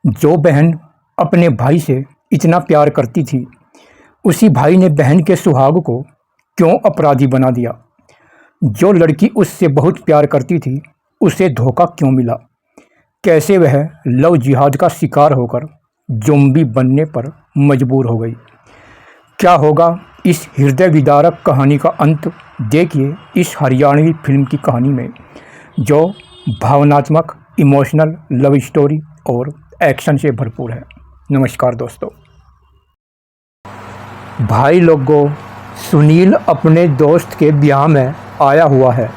जो बहन अपने भाई से इतना प्यार करती थी, उसी भाई ने बहन के सुहाग को क्यों अपराधी बना दिया। जो लड़की उससे बहुत प्यार करती थी, उसे धोखा क्यों मिला। कैसे वह लव जिहाद का शिकार होकर ज़ॉम्बी बनने पर मजबूर हो गई। क्या होगा इस हृदय विदारक कहानी का अंत। देखिए इस हरियाणवी फिल्म की कहानी में, जो भावनात्मक, इमोशनल लव स्टोरी और एक्शन से भरपूर है। नमस्कार दोस्तों। भाई लोगों, सुनील अपने दोस्त के ब्याह में आया हुआ है।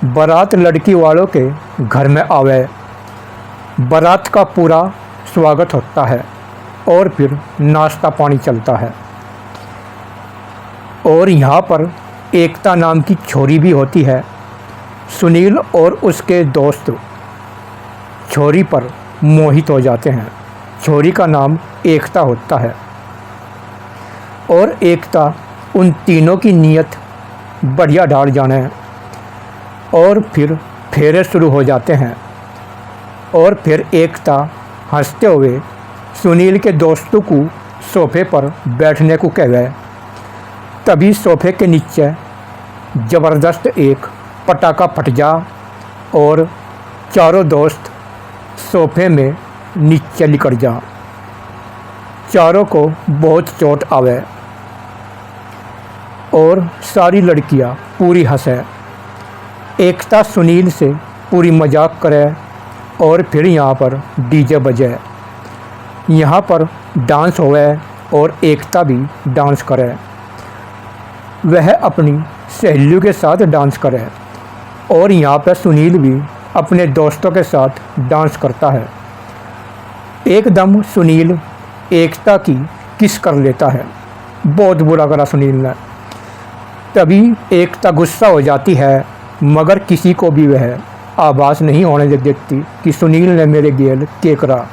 बारात लड़की वालों के घर में आवे। बारात का पूरा स्वागत होता है और फिर नाश्ता पानी चलता है। और यहाँ पर एकता नाम की छोरी भी होती है। सुनील और उसके दोस्त छोरी पर मोहित हो जाते हैं। छोरी का नाम एकता होता है और एकता उन तीनों की नीयत बढ़िया ढाल जाने है। और फिर फेरे शुरू हो जाते हैं और फिर एकता हंसते हुए सुनील के दोस्तों को सोफे पर बैठने को कहे। तभी सोफे के नीचे ज़बरदस्त एक पटाखा फट जा और चारों दोस्त सोफे में नीचे लिकड़ जा। चारों को बहुत चोट आवे और सारी लड़कियां पूरी हंसे। एकता सुनील से पूरी मजाक करे और फिर यहाँ पर डीजे बजे। यहाँ पर डांस होवे और एकता भी डांस करे। वह अपनी सहेलियों के साथ डांस करे और यहाँ पर सुनील भी अपने दोस्तों के साथ डांस करता है। एकदम सुनील एकता की किस कर लेता है। बहुत बुरा करा सुनील ने। तभी एकता गुस्सा हो जाती है, मगर किसी को भी वह आभास नहीं होने देती कि सुनील ने मेरे गेल के करा।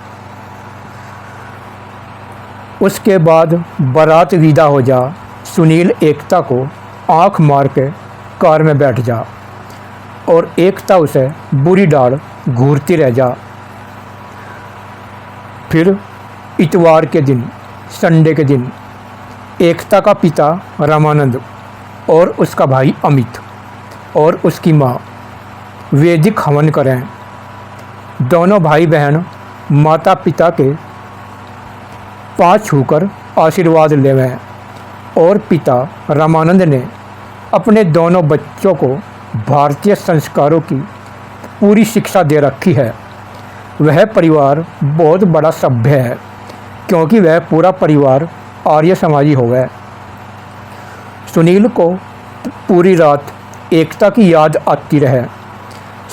उसके बाद बारात विदा हो जा। सुनील एकता को आंख मार के कार में बैठ जा और एकता उसे बुरी डाल घूरती रह जा। फिर इतवार के दिन, संडे के दिन, एकता का पिता रामानंद और उसका भाई अमित और उसकी माँ वैदिक हवन करें। दोनों भाई बहन माता पिता के पाँव छूकर आशीर्वाद लेवें और पिता रामानंद ने अपने दोनों बच्चों को भारतीय संस्कारों की पूरी शिक्षा दे रखी है। वह परिवार बहुत बड़ा सभ्य है क्योंकि वह पूरा परिवार आर्य समाजी हो गए। सुनील को पूरी रात एकता की याद आती रहे।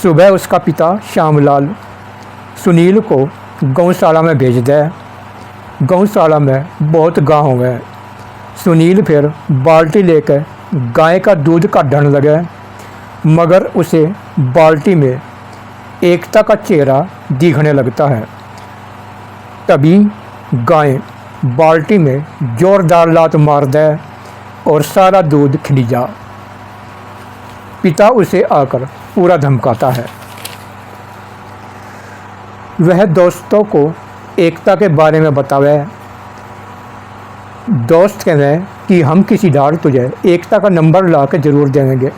सुबह उसका पिता श्यामलाल सुनील को गौशाला में भेज दे। गौशाला में बहुत गाँव हो गए। सुनील फिर बाल्टी लेकर गाय का दूध काढ़ने लगे, मगर उसे बाल्टी में एकता का चेहरा दिखने लगता है। तभी गाय बाल्टी में जोरदार लात मार दे और सारा दूध खिल जा। पिता उसे आकर पूरा धमकाता है। वह दोस्तों को एकता के बारे में बतावे। दोस्त कहें कि हम किसी डाल तुझे एकता का नंबर ला के ज़रूर देंगे।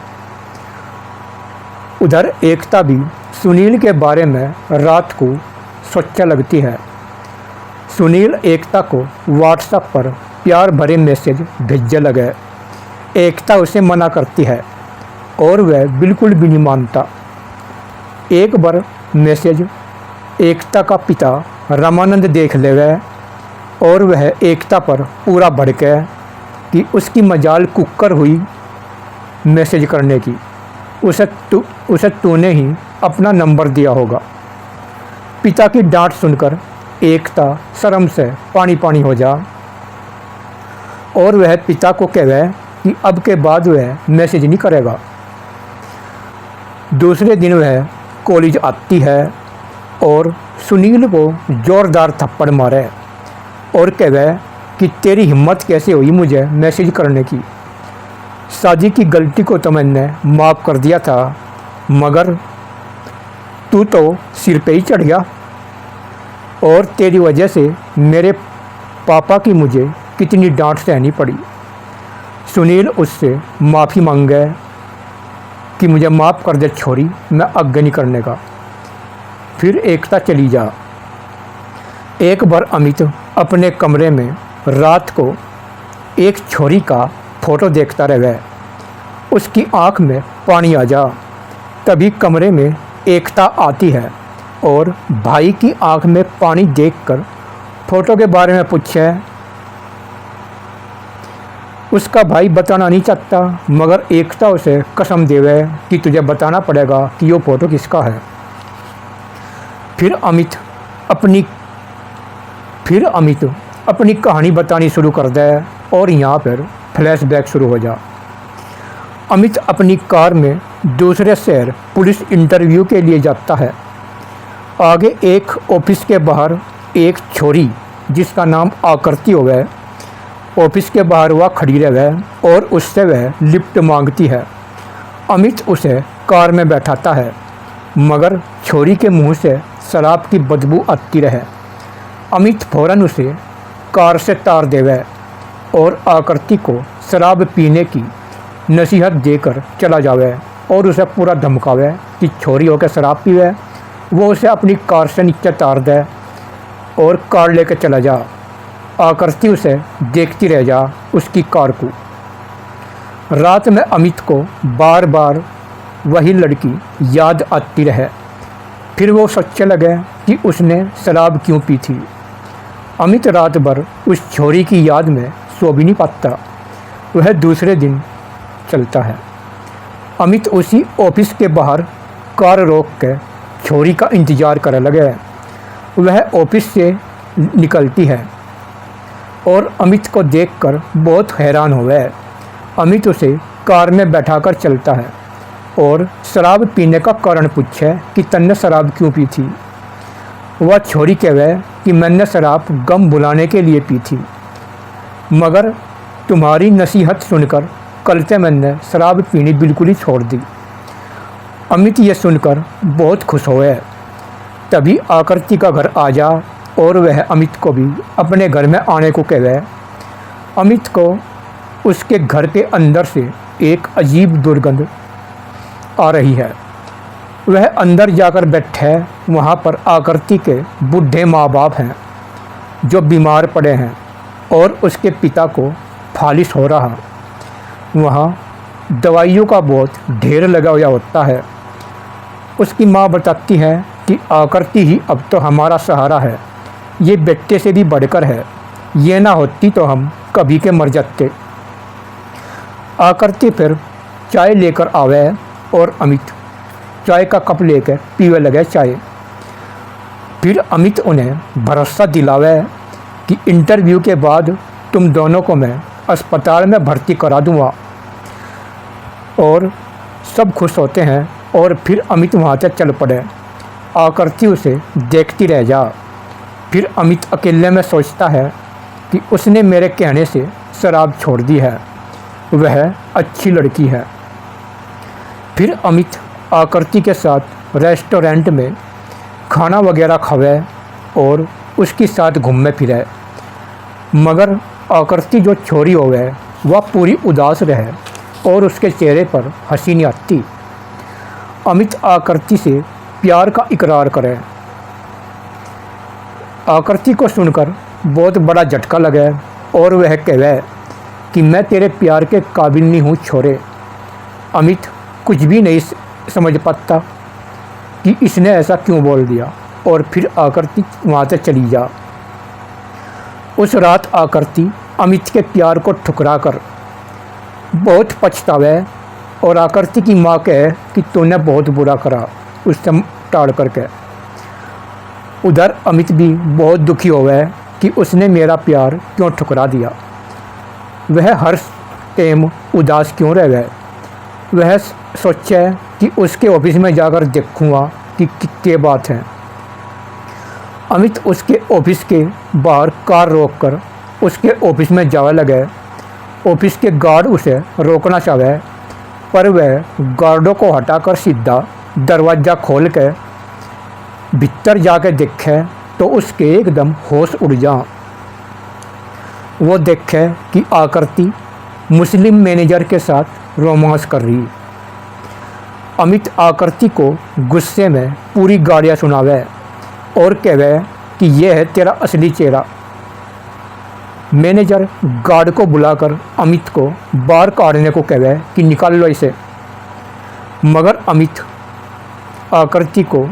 उधर एकता भी सुनील के बारे में रात को सोचने लगती है। सुनील एकता को व्हाट्सएप पर प्यार भरे मैसेज भेजने लगे। एकता उसे मना करती है और वह बिल्कुल भी नहीं मानता। एक बार मैसेज एकता का पिता रामानंद देख लेवे और वह एकता पर पूरा भड़के कि उसकी मजाल कुकर हुई मैसेज करने की। उसे तूने ही अपना नंबर दिया होगा। पिता की डांट सुनकर एकता शर्म से पानी पानी हो जा और वह पिता को कहे कि अब के बाद वह मैसेज नहीं करेगा। दूसरे दिन वह कॉलेज आती है और सुनील को ज़ोरदार थप्पड़ मारे और कहे कि तेरी हिम्मत कैसे हुई मुझे मैसेज करने की। साजी की गलती को तो मैंने माफ़ कर दिया था, मगर तू तो सिर पे ही चढ़ गया। और तेरी वजह से मेरे पापा की मुझे कितनी डांट सहनी पड़ी। सुनील उससे माफ़ी मांगे कि मुझे माफ़ कर दे छोरी, मैं आगे नहीं करने का। फिर एकता चली जा। एक बार अमित अपने कमरे में रात को एक छोरी का फोटो देखता रह गया। उसकी आंख में पानी आ जा। तभी कमरे में एकता आती है और भाई की आंख में पानी देखकर फोटो के बारे में पूछे। उसका भाई बताना नहीं चाहता, मगर एकता उसे कसम देवे कि तुझे बताना पड़ेगा कि वो फ़ोटो किसका है। फिर अमित अपनी कहानी बतानी शुरू कर दे और यहाँ पर फ्लैशबैक शुरू हो जा। अमित अपनी कार में दूसरे शहर पुलिस इंटरव्यू के लिए जाता है। आगे एक ऑफिस के बाहर एक छोरी जिसका नाम आकृति हो गया, ऑफिस के बाहर वह खड़ी रह गए और उससे वह लिफ्ट मांगती है। अमित उसे कार में बैठाता है, मगर छोरी के मुंह से शराब की बदबू आती रहे। अमित फौरन उसे कार से तार देवे और आकृति को शराब पीने की नसीहत देकर चला जावे और उसे पूरा धमकावे कि छोरी होकर शराब पीवे। वो उसे अपनी कार से नीचे तार दे और कार लेकर चला जा। आकृति उसे देखती रह जा उसकी कार को। रात में अमित को बार बार वही लड़की याद आती रहे। फिर वो सोचने लगे कि उसने शराब क्यों पी थी। अमित रात भर उस छोरी की याद में सो भी नहीं पाता। वह दूसरे दिन चलता है। अमित उसी ऑफिस के बाहर कार रोक के छोरी का इंतज़ार करने लगे। वह ऑफिस से निकलती है और अमित को देखकर बहुत हैरान हो गए। अमित उसे कार में बैठाकर चलता है और शराब पीने का कारण पूछे कि तन्ने शराब क्यों पी थी। वह छोरी कहे कि मैंने शराब गम भुलाने के लिए पी थी, मगर तुम्हारी नसीहत सुनकर कल से मैंने शराब पीनी बिल्कुल ही छोड़ दी। अमित ये सुनकर बहुत खुश हुए। तभी आकृति का घर आ जा और वह अमित को भी अपने घर में आने को कहे। अमित को उसके घर के अंदर से एक अजीब दुर्गंध आ रही है। वह अंदर जाकर बैठे। वहाँ पर आकृति के बूढ़े माँ बाप हैं जो बीमार पड़े हैं और उसके पिता को फालिश हो रहा। वहाँ दवाइयों का बहुत ढेर लगा हुआ होता है। उसकी माँ बताती है कि आकृति ही अब तो हमारा सहारा है, ये बेटे से भी बढ़कर है, ये ना होती तो हम कभी के मर जाते। आकृति फिर चाय लेकर आवे और अमित चाय का कप लेकर पीवे लगे चाय। फिर अमित उन्हें भरोसा दिलावे कि इंटरव्यू के बाद तुम दोनों को मैं अस्पताल में भर्ती करा दूंगा। और सब खुश होते हैं और फिर अमित वहाँ से चल पड़े। आकृति उसे देखती रह जा। फिर अमित अकेले में सोचता है कि उसने मेरे कहने से शराब छोड़ दी है, वह अच्छी लड़की है। फिर अमित आकृति के साथ रेस्टोरेंट में खाना वगैरह खावे और उसके साथ घूमे फिरे, मगर आकृति जो छोरी हो गए वह पूरी उदास रहे और उसके चेहरे पर हंसी नहीं आती। अमित आकृति से प्यार का इकरार करे। आकृति को सुनकर बहुत बड़ा झटका लगे और वह कहे कि मैं तेरे प्यार के काबिल नहीं हूँ छोरे। अमित कुछ भी नहीं समझ पाता कि इसने ऐसा क्यों बोल दिया और फिर आकृति वहाँ से चली जा। उस रात आकृति अमित के प्यार को ठुकरा कर बहुत पछतावे और आकृति की माँ कहे कि तूने बहुत बुरा करा उससे टाड़ करके। उधर अमित भी बहुत दुखी हो गए कि उसने मेरा प्यार क्यों ठुकरा दिया। वह हर टाइम उदास क्यों रह गए। वह सोचे कि उसके ऑफिस में जाकर देखूंगा कि क्या बात है। अमित उसके ऑफिस के बाहर कार रोककर उसके ऑफिस में जाने लगे। ऑफिस के गार्ड उसे रोकना चाहे, पर वह गार्डों को हटाकर सीधा दरवाज़ा खोल के भीतर जाके देखे तो उसके एकदम होश उड़ जा। वो देखे कि आकृति मुस्लिम मैनेजर के साथ रोमांस कर रही। अमित आकृति को गुस्से में पूरी गालियाँ सुनावे और कहवे कि यह है तेरा असली चेहरा। मैनेजर गार्ड को बुलाकर अमित को बाहर काटने को कहवे कि निकाल लो इसे, मगर अमित आकृति को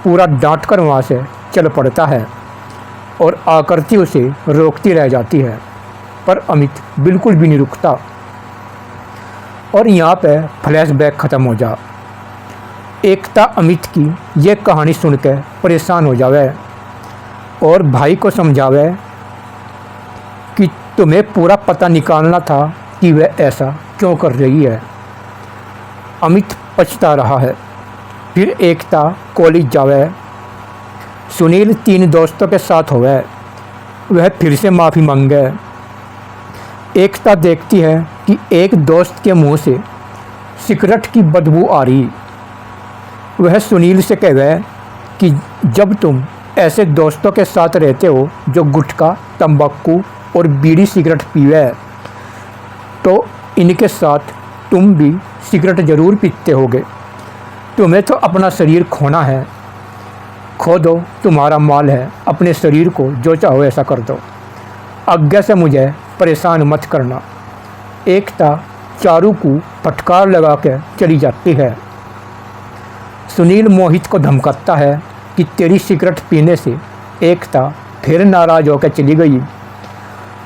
पूरा डांट कर वहाँ से चल पड़ता है और आकृति उसे रोकती रह जाती है, पर अमित बिल्कुल भी नहीं रुकता। और यहाँ पे फ्लैशबैक ख़त्म हो जा। एकता अमित की ये कहानी सुन के परेशान हो जावे और भाई को समझावे कि तुम्हें पूरा पता निकालना था कि वह ऐसा क्यों कर रही है। अमित पछता रहा है। फिर एकता कॉलेज जावे। सुनील 3 दोस्तों के साथ होवे। वह फिर से माफ़ी मांगे। एकता देखती है कि एक दोस्त के मुंह से सिगरेट की बदबू आ रही। वह सुनील से कहवे कि जब तुम ऐसे दोस्तों के साथ रहते हो जो गुटखा, तंबाकू और बीड़ी सिगरेट पीवे, तो इनके साथ तुम भी सिगरेट ज़रूर पीते होगे। तुम्हें तो अपना शरीर खोना है, खो दो, तुम्हारा माल है, अपने शरीर को जो चाहो ऐसा कर दो, आज्ञा से मुझे परेशान मत करना। एकता चारू को फटकार लगा के चली जाती है। सुनील मोहित को धमकाता है कि तेरी सिगरेट पीने से एकता फिर नाराज़ होकर चली गई।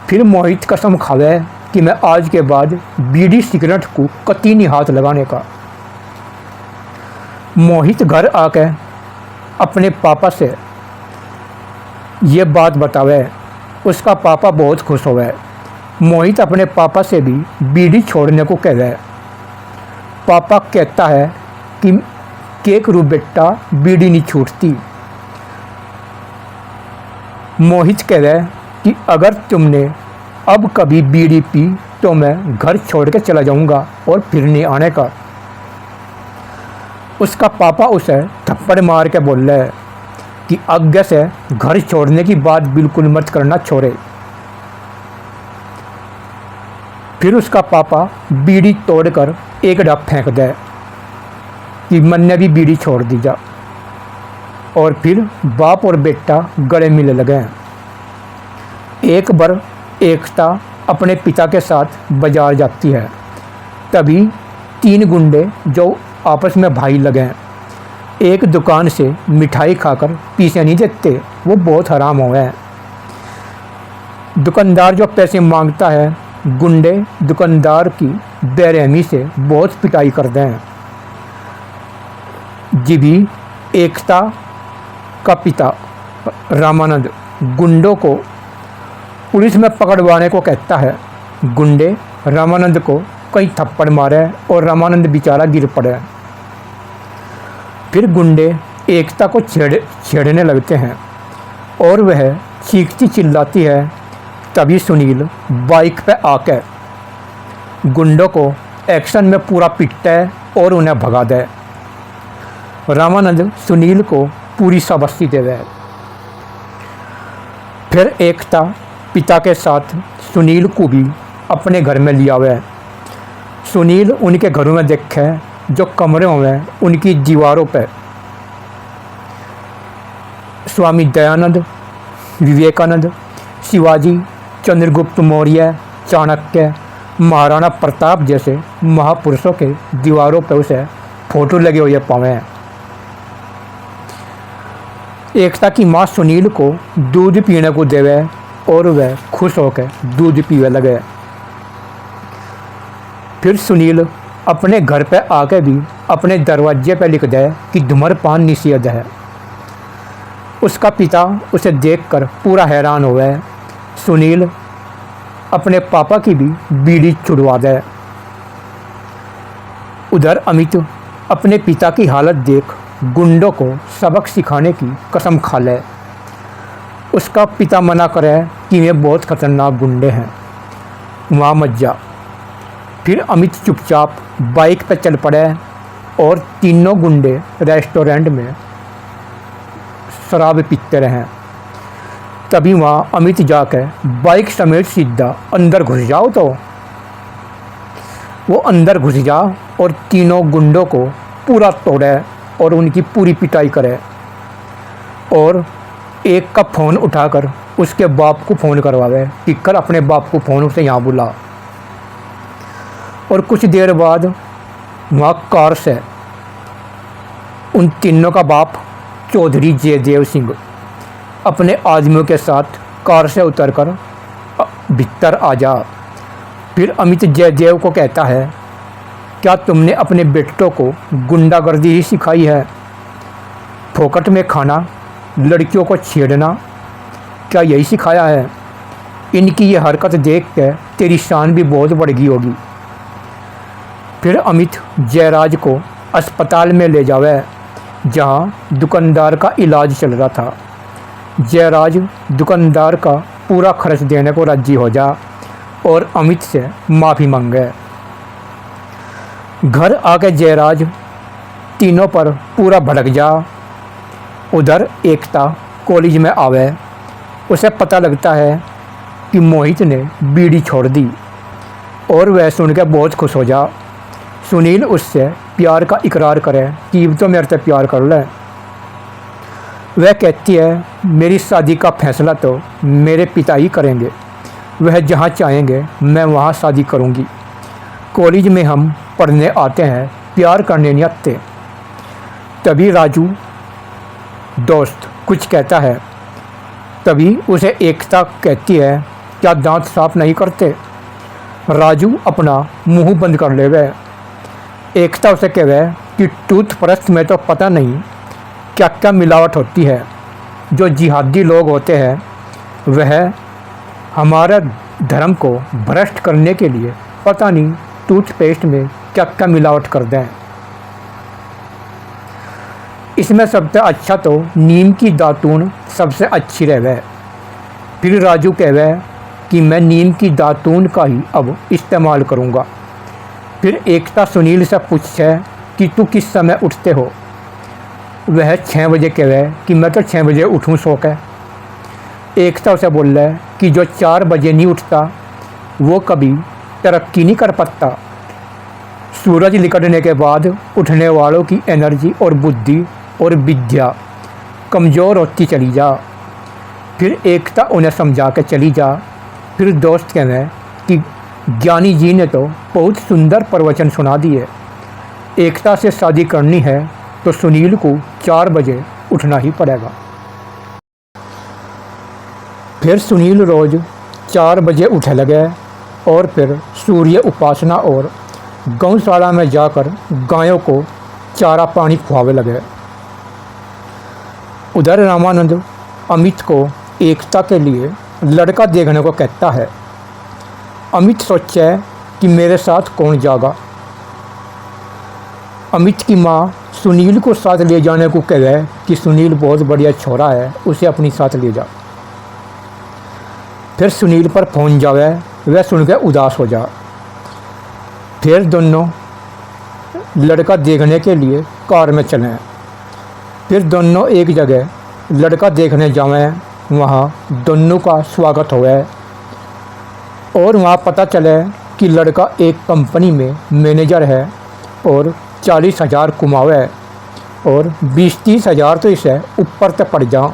फिर मोहित कसम खावे कि मैं आज के बाद बीड़ी सिगरेट को कतई नहीं हाथ लगाने का। मोहित घर आके अपने पापा से ये बात बतावे। उसका पापा बहुत खुश होवे। मोहित अपने पापा से भी बीड़ी छोड़ने को कहवे। पापा कहता है कि केक रू बेटा, बीड़ी नहीं छूटती। मोहित कहवे कि अगर तुमने अब कभी बीड़ी पी तो मैं घर छोड़ के चला जाऊंगा और फिर नहीं आने का। उसका पापा उसे थप्पड़ मार के बोल रहे कि आज्ञा से घर छोड़ने की बात बिल्कुल मत करना छोरे। फिर उसका पापा बीड़ी तोड़कर एक डब फेंक दे कि मैंने भी बीड़ी छोड़ दी जा। और फिर बाप और बेटा गले मिलने लगे। एक बार एकता अपने पिता के साथ बाजार जाती है। तभी 3 गुंडे जो आपस में भाई लगे एक दुकान से मिठाई खाकर पीछे नहीं देते, वो बहुत हराम हो गए। दुकानदार जो पैसे मांगता है, गुंडे दुकानदार की बेरहमी से बहुत पिटाई करते हैं। जीभी एकता का पिता रामानंद गुंडों को पुलिस में पकड़वाने को कहता है। गुंडे रामानंद को कई थप्पड़ मारे और रामानंद बेचारा गिर पड़े। फिर गुंडे एकता को छेड़ने लगते हैं और वह चीखती चिल्लाती है। तभी सुनील बाइक पे आकर गुंडों को एक्शन में पूरा पीटता है और उन्हें भगा दे। रामानंद सुनील को पूरी शाबाशी देवे। फिर एकता पिता के साथ सुनील को भी अपने घर में लिया हुआ है। सुनील उनके घरों में देखे जो कमरे हुए उनकी दीवारों पर स्वामी दयानंद, विवेकानंद, शिवाजी, चंद्रगुप्त मौर्य, चाणक्य, महाराणा प्रताप जैसे महापुरुषों के दीवारों पर उसे फोटो लगे हुए पावे हैं। एकता की माँ सुनील को दूध पीने को देवे और वह खुश होकर दूध पीवे लगे। फिर सुनील अपने घर पे आके भी अपने दरवाजे पे लिख दे कि धूम्रपान निषेध है। उसका पिता उसे देखकर पूरा हैरान हो गया। सुनील अपने पापा की भी बीड़ी छुड़वा दे। उधर अमित अपने पिता की हालत देख गुंडों को सबक सिखाने की कसम खा ले। उसका पिता मना करे कि वे बहुत खतरनाक गुंडे हैं, वहाँ मत जा। फिर अमित चुपचाप बाइक पर चल पड़े और तीनों गुंडे रेस्टोरेंट में शराब पीते रहे। तभी वहाँ अमित जाकर बाइक समेत सीधा अंदर घुस जाओ। तो वो अंदर घुस जा और तीनों गुंडों को पूरा तोड़े और उनकी पूरी पिटाई करे और एक का फ़ोन उठाकर उसके बाप को फ़ोन करवावे कि कर अपने बाप को फ़ोन उसे यहाँ बुला। और कुछ देर बाद वहाँ कार से उन तीनों का बाप चौधरी जयदेव सिंह अपने आदमियों के साथ कार से उतरकर भीतर आ जा। फिर अमित जयदेव को कहता है, क्या तुमने अपने बेटों को गुंडागर्दी ही सिखाई है? फोकट में खाना, लड़कियों को छेड़ना, क्या यही सिखाया है? इनकी ये हरकत देख कर तेरी शान भी बहुत बढ़ गई होगी। फिर अमित जयराज को अस्पताल में ले जावे जहाँ दुकानदार का इलाज चल रहा था। जयराज दुकानदार का पूरा खर्च देने को राजी हो जा और अमित से माफ़ी मांगे। घर आके जयराज तीनों पर पूरा भड़क जा। उधर एकता कॉलेज में आवे। उसे पता लगता है कि मोहित ने बीड़ी छोड़ दी और वह सुन के बहुत खुश हो जा। सुनील उससे प्यार का इकरार करे कि तो मेरे से प्यार कर ले। वह कहती है, मेरी शादी का फैसला तो मेरे पिता ही करेंगे, वह जहाँ चाहेंगे मैं वहाँ शादी करूँगी। कॉलेज में हम पढ़ने आते हैं, प्यार करने नहीं आते। तभी राजू दोस्त कुछ कहता है। तभी उसे एकता कहती है, क्या दांत साफ नहीं करते? राजू अपना मुंह बंद कर ले गए। एकता उसे कहे कि टूथब्रश में तो पता नहीं क्या क्या मिलावट होती है। जो जिहादी लोग होते हैं वह हमारा धर्म को भ्रष्ट करने के लिए पता नहीं टूथपेस्ट में क्या क्या मिलावट कर दें। इसमें सबसे अच्छा तो नीम की दातून सबसे अच्छी रहे। फिर राजू कहे कि मैं नीम की दातून का ही अब इस्तेमाल करूँगा। फिर एकता सुनील से पूछे कि तू किस समय उठते हो? वह 6 बजे कहे कि मैं तो 6 बजे उठूँ सो के। एकता उसे बोल रहा है कि जो 4 बजे नहीं उठता वो कभी तरक्की नहीं कर पाता। सूरज निकलने के बाद उठने वालों की एनर्जी और बुद्धि और विद्या कमज़ोर होती चली जा। फिर एकता उन्हें समझा के चली जा। फिर दोस्त कहे कि ज्ञानी जी ने तो बहुत सुंदर प्रवचन सुना दिए। एकता से शादी करनी है तो सुनील को 4 बजे उठना ही पड़ेगा। फिर सुनील रोज़ 4 बजे उठे लगे और फिर सूर्य उपासना और गौशाला में जाकर गायों को चारा पानी खुआवे लगे। उधर रामानंद अमित को एकता के लिए लड़का देखने को कहता है। अमित सोचे कि मेरे साथ कौन जाएगा। अमित की माँ सुनील को साथ ले जाने को कहे कि सुनील बहुत बढ़िया छोरा है, उसे अपनी साथ ले जा। फिर सुनील पर फ़ोन जावे, वह सुनकर उदास हो जा। फिर दोनों लड़का देखने के लिए कार में चलें। फिर दोनों एक जगह लड़का देखने जावें। वहाँ दोनों का स्वागत हुआ और वहाँ पता चले कि लड़का एक कंपनी में मैनेजर है और 40,000 कमावे और 20-30 हज़ार तो इसे ऊपर तक पड़ जा।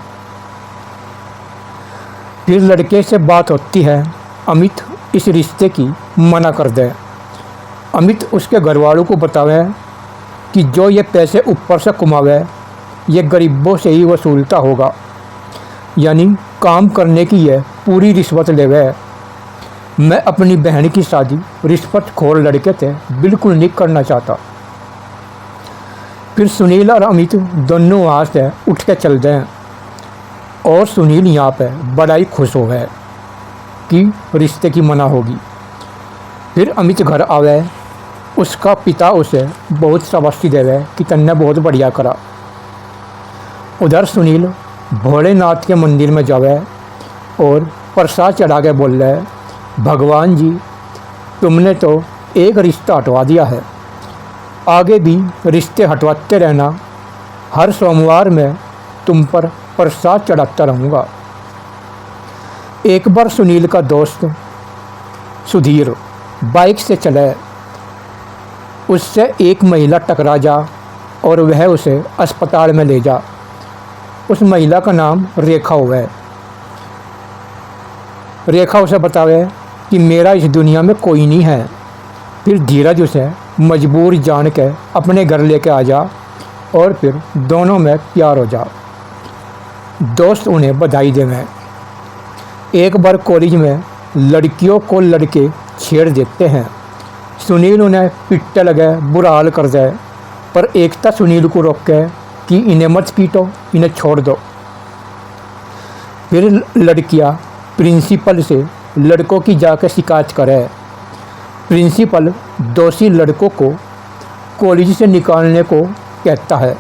फिर लड़के से बात होती है। अमित इस रिश्ते की मना कर दे। अमित उसके घरवालों को बतावे कि जो ये पैसे ऊपर से कमावे ये गरीबों से ही वसूलता होगा, यानी काम करने की ये पूरी रिश्वत लेवे। मैं अपनी बहन की शादी रिश्वतखोर लड़के से बिल्कुल नहीं करना चाहता। फिर सुनील और अमित दोनों वहाँ से उठ के चल गए और सुनील यहाँ पे बड़ा ही खुश हो गए कि रिश्ते की मना होगी। फिर अमित घर आवे। उसका पिता उसे बहुत शाबाशी देवे कि तन्ने बहुत बढ़िया करा। उधर सुनील भोलेनाथ के मंदिर में जावे और प्रसाद चढ़ा के बोल रहे, भगवान जी तुमने तो एक रिश्ता हटवा दिया है, आगे भी रिश्ते हटवाते रहना। हर सोमवार में तुम पर प्रसाद चढ़ाता रहूँगा। एक बार सुनील का दोस्त सुधीर बाइक से चले, उससे एक महिला टकरा जा और वह उसे अस्पताल में ले जा। उस महिला का नाम रेखा हुआ है। रेखा उसे बतावे कि मेरा इस दुनिया में कोई नहीं है। फिर धीरज उसे मजबूर जान के अपने घर लेके आ जा और फिर दोनों में प्यार हो जा। दोस्त उन्हें बधाई देवे। एक बार कॉलेज में लड़कियों को लड़के छेड़ देते हैं। सुनील उन्हें पिटने लगे, बुरा हाल कर जाए, पर एकता सुनील को रोक के कि इन्हें मत पीटो, इन्हें छोड़ दो। फिर लड़कियां प्रिंसिपल से लड़कों की जाकर शिकायत करे। प्रिंसिपल दोषी लड़कों को कॉलेज से निकालने को कहता है।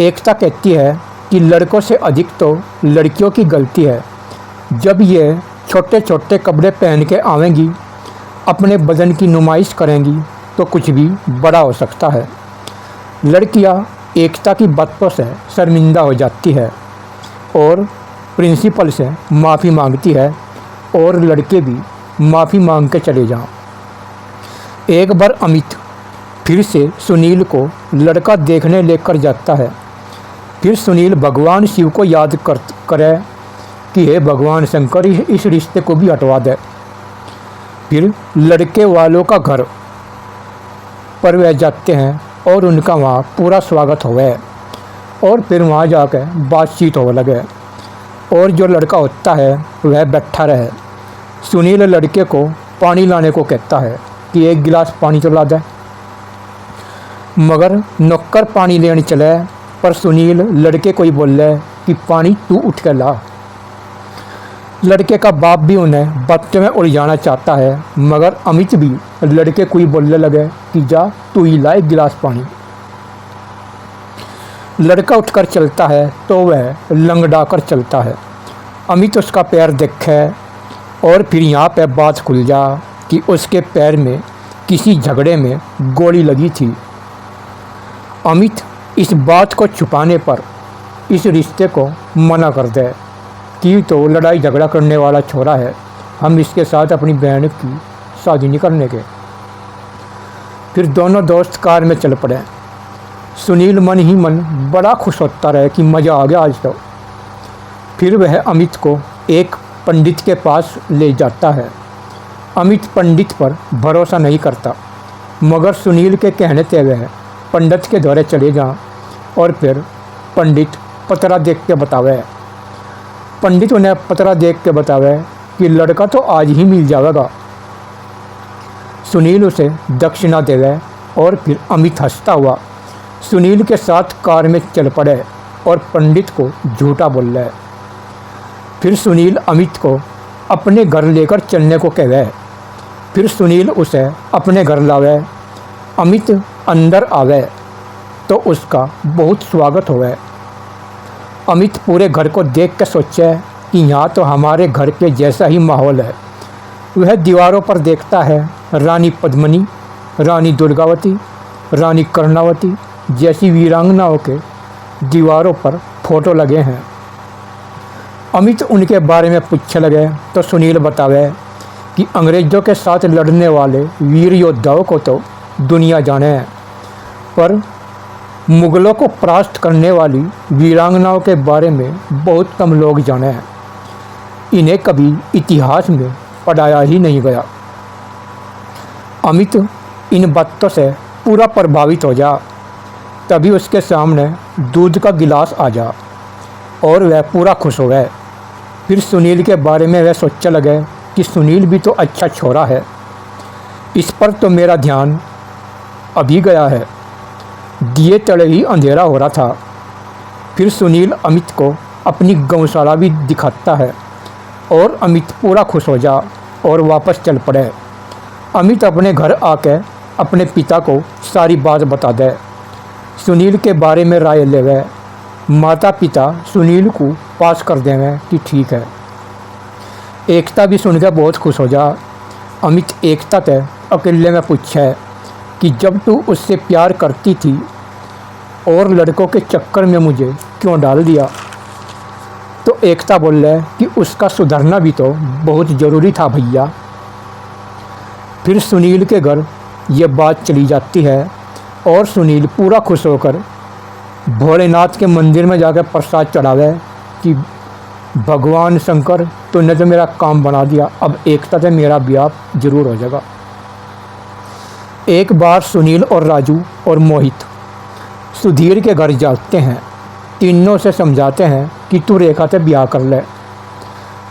एकता कहती है कि लड़कों से अधिक तो लड़कियों की गलती है। जब ये छोटे छोटे कपड़े पहन के आवेंगी, अपने बदन की नुमाइश करेंगी, तो कुछ भी बड़ा हो सकता है। लड़कियां एकता की बातों से शर्मिंदा हो जाती है और प्रिंसिपल से माफ़ी मांगती है और लड़के भी माफ़ी मांग के चले जाएं। एक बार अमित फिर से सुनील को लड़का देखने लेकर जाता है। फिर सुनील भगवान शिव को याद करे कि हे भगवान शंकर, इस रिश्ते को भी हटवा दे। फिर लड़के वालों का घर पर वह जाते हैं और उनका वहाँ पूरा स्वागत हुआ और फिर वहाँ जाकर बातचीत हो लगे और जो लड़का होता है वह बैठा रहे। सुनील लड़के को पानी लाने को कहता है कि एक गिलास पानी तो ला दे, मगर नौकर पानी लेने चले, पर सुनील लड़के को ही बोले कि पानी तू उठ कर ला। लड़के का बाप भी उन्हें बातों में उलझाना चाहता है, मगर अमित भी लड़के को ही बोलने लगे कि जा तू ही ला एक गिलास पानी। लड़का उठकर चलता है तो वह लंगड़ा कर चलता है। अमित उसका पैर देखे और फिर यहाँ पे बात खुल जा कि उसके पैर में किसी झगड़े में गोली लगी थी। अमित इस बात को छुपाने पर इस रिश्ते को मना कर दे कि तो लड़ाई झगड़ा करने वाला छोरा है, हम इसके साथ अपनी बहन की शादी नहीं करने के। फिर दोनों दोस्त कार में चल पड़े। सुनील मन ही मन बड़ा खुश होता रहे कि मज़ा आ गया आज तो। फिर वह अमित को एक पंडित के पास ले जाता है। अमित पंडित पर भरोसा नहीं करता, मगर सुनील के कहने से वह पंडित के द्वारे चले जा और फिर पंडित पतरा देख के बतावे। पंडित उन्हें पतरा देख के बतावे कि लड़का तो आज ही मिल जाएगा। सुनील उसे दक्षिणा देवे और फिर अमित हंसता हुआ सुनील के साथ कार में चल पड़े और पंडित को झूठा बोल रहे। फिर सुनील अमित को अपने घर लेकर चलने को कहे। फिर सुनील उसे अपने घर लावे। अमित अंदर आवे तो उसका बहुत स्वागत हुआ। अमित पूरे घर को देख कर सोचे कि यहाँ तो हमारे घर के जैसा ही माहौल है। वह दीवारों पर देखता है रानी पद्मिनी, रानी दुर्गावती, रानी कर्णावती जैसी वीरांगनाओं के दीवारों पर फोटो लगे हैं। अमित उनके बारे में पूछने लगे तो सुनील बतावे कि अंग्रेज़ों के साथ लड़ने वाले वीर योद्धाओं को तो दुनिया जाने है, पर मुग़लों को परास्त करने वाली वीरांगनाओं के बारे में बहुत कम लोग जाने हैं। इन्हें कभी इतिहास में पढ़ाया ही नहीं गया। अमित इन बातों से पूरा प्रभावित हो जा। तभी उसके सामने दूध का गिलास आ जा और वह पूरा खुश हो गए। फिर सुनील के बारे में वह सोचने लगे कि सुनील भी तो अच्छा छोरा है, इस पर तो मेरा ध्यान अभी गया है, दिए तले ही अंधेरा हो रहा था। फिर सुनील अमित को अपनी गौशाला भी दिखाता है और अमित पूरा खुश हो जा और वापस चल पड़े। अमित अपने घर आकर अपने पिता को सारी बात बता दे। सुनील के बारे में राय लेवे। माता पिता सुनील को पास कर देवे कि ठीक है। एकता भी सुनकर बहुत खुश हो जा। अमित एकता से अकेले में पूछे कि जब तू उससे प्यार करती थी और लड़कों के चक्कर में मुझे क्यों डाल दिया। तो एकता बोल रहा है कि उसका सुधरना भी तो बहुत ज़रूरी था भैया। फिर सुनील के घर ये बात चली जाती है और सुनील पूरा खुश होकर भोलेनाथ के मंदिर में जाकर प्रसाद चढ़ावे कि भगवान शंकर तूने तो मेरा काम बना दिया, अब एकता से मेरा ब्याह जरूर हो जाएगा। एक बार सुनील और राजू और मोहित सुधीर के घर जाते हैं, तीनों से समझाते हैं कि तू रेखा से ब्याह कर ले,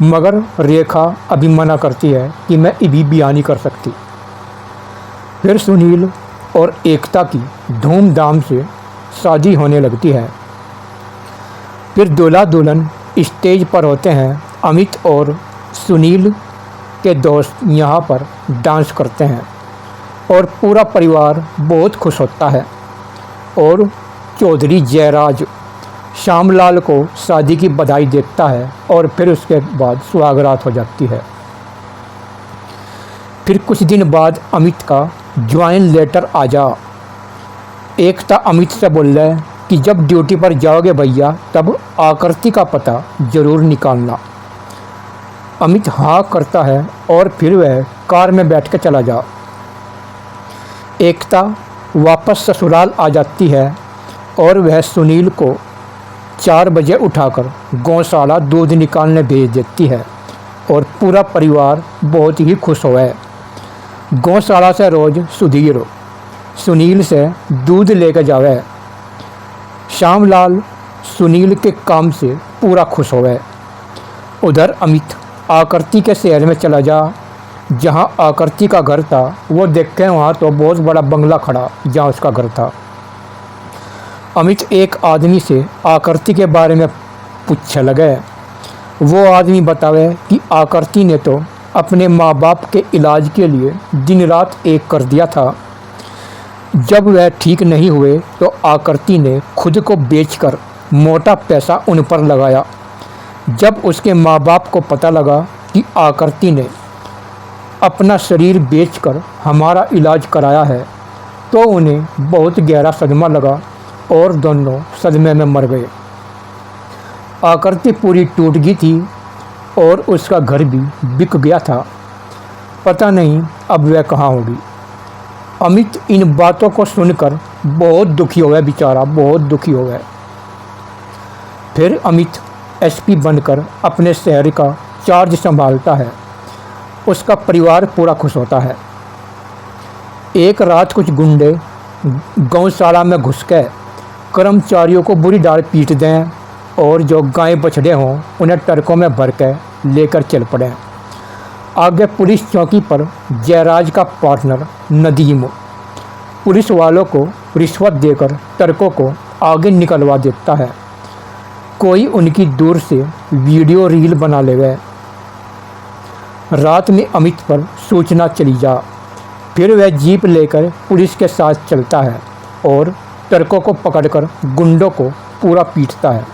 मगर रेखा अभी मना करती है कि मैं अभी ब्याह नहीं कर सकती। फिर सुनील और एकता की धूमधाम से शादी होने लगती है। फिर दूल्हा दुल्हन स्टेज पर होते हैं। अमित और सुनील के दोस्त यहाँ पर डांस करते हैं और पूरा परिवार बहुत खुश होता है। और चौधरी जयराज श्यामलाल को शादी की बधाई देता है और फिर उसके बाद सुहागरात हो जाती है। फिर कुछ दिन बाद अमित का ज्वाइन लेटर आ जा। एकता अमित से बोल रहा है कि जब ड्यूटी पर जाओगे भैया तब आकृति का पता ज़रूर निकालना। अमित हाँ करता है और फिर वह कार में बैठ कर चला जा। एकता वापस ससुराल आ जाती है और वह सुनील को 4 बजे उठाकर गौशाला दूध निकालने भेज देती है और पूरा परिवार बहुत ही खुश हुआ है। गौशाला से रोज़ सुधीर सुनील से दूध लेकर जावे। श्यामलाल सुनील के काम से पूरा खुश हो गए। उधर अमित आकृति के शहर में चला जा। जहां आकृति का घर था वो देखे वहां तो बहुत बड़ा बंगला खड़ा जहां उसका घर था। अमित एक आदमी से आकृति के बारे में पूछने लगे। वो आदमी बतावे कि आकृति ने तो अपने माँ बाप के इलाज के लिए दिन रात एक कर दिया था। जब वह ठीक नहीं हुए तो आकृति ने खुद को बेचकर मोटा पैसा उन पर लगाया। जब उसके माँ बाप को पता लगा कि आकृति ने अपना शरीर बेचकर हमारा इलाज कराया है तो उन्हें बहुत गहरा सदमा लगा और दोनों सदमे में मर गए। आकृति पूरी टूट गई थी और उसका घर भी बिक गया था। पता नहीं अब वह कहाँ होगी। अमित इन बातों को सुनकर बहुत दुखी हो गया, बेचारा बहुत दुखी हो गया। फिर अमित एसपी बनकर अपने शहर का चार्ज संभालता है। उसका परिवार पूरा खुश होता है। एक रात कुछ गुंडे गौशाला में घुस के कर्मचारियों को बुरी डाल पीट दें और जो गाय बछड़े हों उन्हें ट्रकों में भर के लेकर चल पड़े। आगे पुलिस चौकी पर जयराज का पार्टनर नदीम पुलिस वालों को रिश्वत देकर ट्रकों को आगे निकलवा देता है। कोई उनकी दूर से वीडियो रील बना ले गए। रात में अमित पर सूचना चली जा। फिर वह जीप लेकर पुलिस के साथ चलता है और ट्रकों को पकड़कर गुंडों को पूरा पीटता है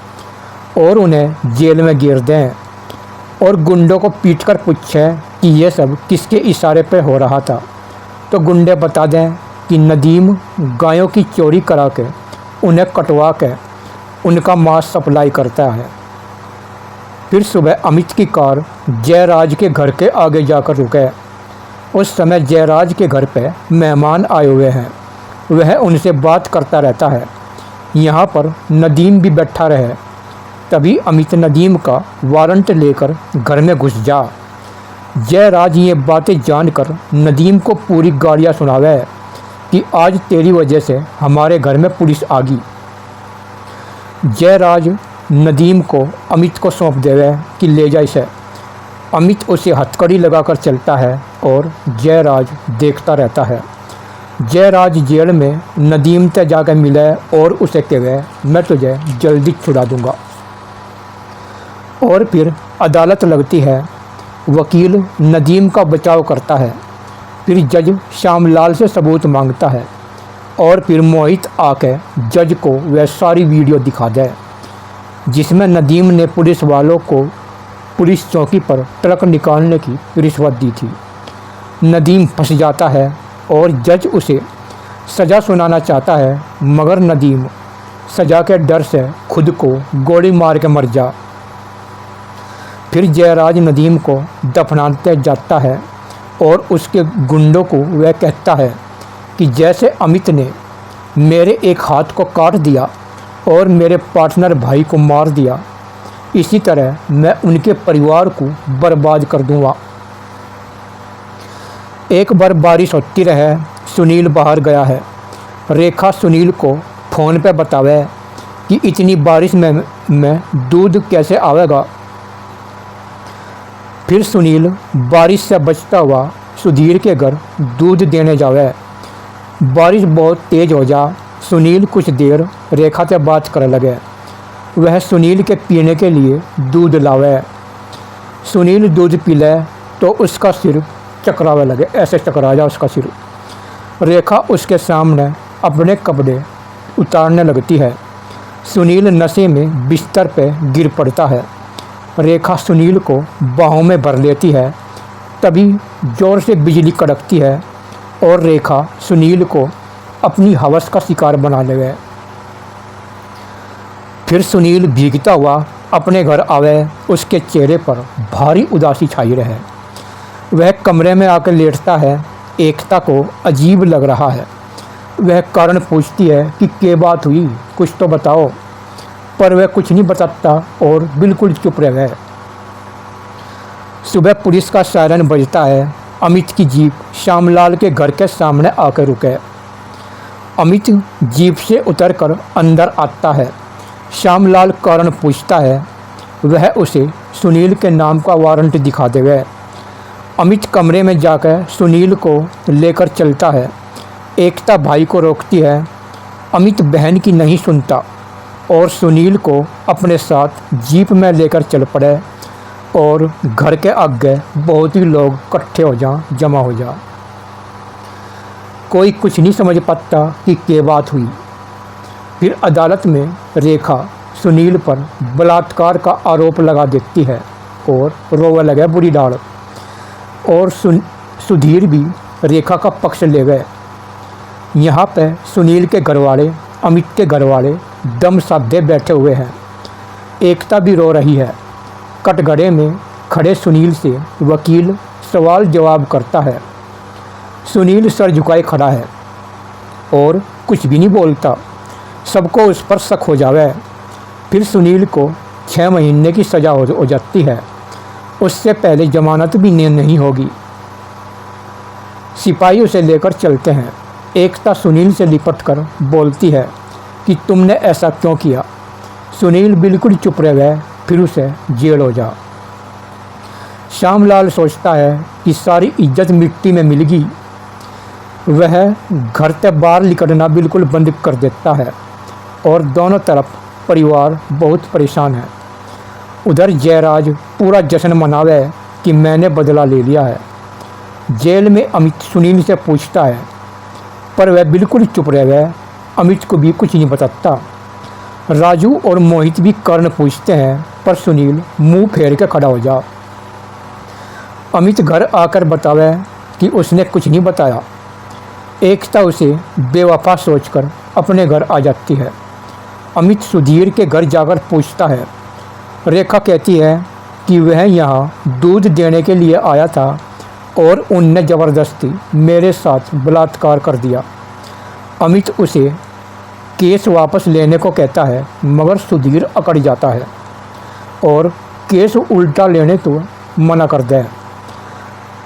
और उन्हें जेल में गिर दें और गुंडों को पीटकर पूछें कि यह सब किसके इशारे पर हो रहा था तो गुंडे बता दें कि नदीम गायों की चोरी करा के उन्हें कटवा के उनका मांस सप्लाई करता है। फिर सुबह अमित की कार जयराज के घर के आगे जाकर रुके। उस समय जयराज के घर पे मेहमान आए हुए हैं। वह उनसे बात करता रहता है। यहाँ पर नदीम भी बैठा रहे। तभी अमित नदीम का वारंट लेकर घर में घुस जा। जयराज ये बातें जानकर नदीम को पूरी गालियाँ सुनावे कि आज तेरी वजह से हमारे घर में पुलिस आ गई। जयराज नदीम को अमित को सौंप देवे कि ले जा इसे। अमित उसे हथकड़ी लगाकर चलता है और जयराज देखता रहता है। जयराज जेल में नदीम से जाकर मिले और उसे कहे मैं तुझे जल्दी छुड़ा दूंगा। और फिर अदालत लगती है। वकील नदीम का बचाव करता है। फिर जज श्यामलाल से सबूत मांगता है और फिर मोहित आके जज को वह सारी वीडियो दिखा दे जिसमें नदीम ने पुलिस वालों को पुलिस चौकी पर ट्रक निकालने की रिश्वत दी थी। नदीम फंस जाता है और जज उसे सज़ा सुनाना चाहता है मगर नदीम सज़ा के डर से खुद को गोली मार के मर जा। फिर जयराज नदीम को दफनाते जाता है और उसके गुंडों को वह कहता है कि जैसे अमित ने मेरे एक हाथ को काट दिया और मेरे पार्टनर भाई को मार दिया, इसी तरह मैं उनके परिवार को बर्बाद कर दूंगा। एक बार बारिश होती रहे, सुनील बाहर गया है। रेखा सुनील को फ़ोन पे बतावे कि इतनी बारिश में दूध कैसे आवेगा। फिर सुनील बारिश से बचता हुआ सुधीर के घर दूध देने जावे। बारिश बहुत तेज़ हो जा, सुनील कुछ देर रेखा से बात करने लगे। वह सुनील के पीने के लिए दूध लावे। सुनील दूध पी ले तो उसका सिर चकरावे लगे, ऐसे चकरा जा उसका सिर। रेखा उसके सामने अपने कपड़े उतारने लगती है। सुनील नशे में बिस्तर पे गिर पड़ता है। रेखा सुनील को बाहों में भर लेती है। तभी ज़ोर से बिजली कड़कती है और रेखा सुनील को अपनी हवस का शिकार बना ले। फिर सुनील भीगता हुआ अपने घर आवे। उसके चेहरे पर भारी उदासी छाई रहे। वह कमरे में आकर लेटता है। एकता को अजीब लग रहा है। वह कारण पूछती है कि क्या बात हुई, कुछ तो बताओ, पर वह कुछ नहीं बताता और बिल्कुल चुप रह गए। सुबह पुलिस का सायरन बजता है। अमित की जीप श्यामलाल के घर के सामने आकर रुके। अमित जीप से उतरकर अंदर आता है। श्यामलाल कारण पूछता है। वह उसे सुनील के नाम का वारंट दिखा देवे। अमित कमरे में जाकर सुनील को लेकर चलता है। एकता भाई को रोकती है। अमित बहन की नहीं सुनता और सुनील को अपने साथ जीप में लेकर चल पड़े और घर के आगे बहुत ही लोग इकट्ठे जमा हो जा। कोई कुछ नहीं समझ पाता कि क्या बात हुई। फिर अदालत में रेखा सुनील पर बलात्कार का आरोप लगा देती है और रोवे लगे बुरी डाल। और सुधीर भी रेखा का पक्ष ले गए। यहाँ पे सुनील के घरवाले, अमित के घरवाले दम साधे बैठे हुए हैं। एकता भी रो रही है। कटघरे में खड़े सुनील से वकील सवाल जवाब करता है। सुनील सर झुकाए खड़ा है और कुछ भी नहीं बोलता। सबको उस पर शक हो जावे। फिर सुनील को 6 महीने की सज़ा हो जाती है। उससे पहले जमानत भी नहीं होगी। सिपाही उसे लेकर चलते हैं। एकता सुनील से लिपट कर बोलती है कि तुमने ऐसा क्यों किया। सुनील बिल्कुल चुप रह गए। फिर उसे जेल हो जा। श्यामलाल सोचता है कि सारी इज्जत मिट्टी में मिल गई। वह घर से बाहर निकलना बिल्कुल बंद कर देता है और दोनों तरफ परिवार बहुत परेशान है। उधर जयराज पूरा जश्न मनावे कि मैंने बदला ले लिया है। जेल में अमित सुनील से पूछता है, पर वह बिल्कुल चुप रह गए। अमित को भी कुछ नहीं बताता। राजू और मोहित भी कारण पूछते हैं, पर सुनील मुंह फेर के खड़ा हो जा। अमित घर आकर बतावे कि उसने कुछ नहीं बताया। एकता उसे बेवफा सोचकर अपने घर आ जाती है। अमित सुधीर के घर जाकर पूछता है। रेखा कहती है कि वह यहाँ दूध देने के लिए आया था और उनने ज़बरदस्ती मेरे साथ बलात्कार कर दिया। अमित उसे केस वापस लेने को कहता है, मगर सुधीर अकड़ जाता है और केस उल्टा लेने तो मना कर दे।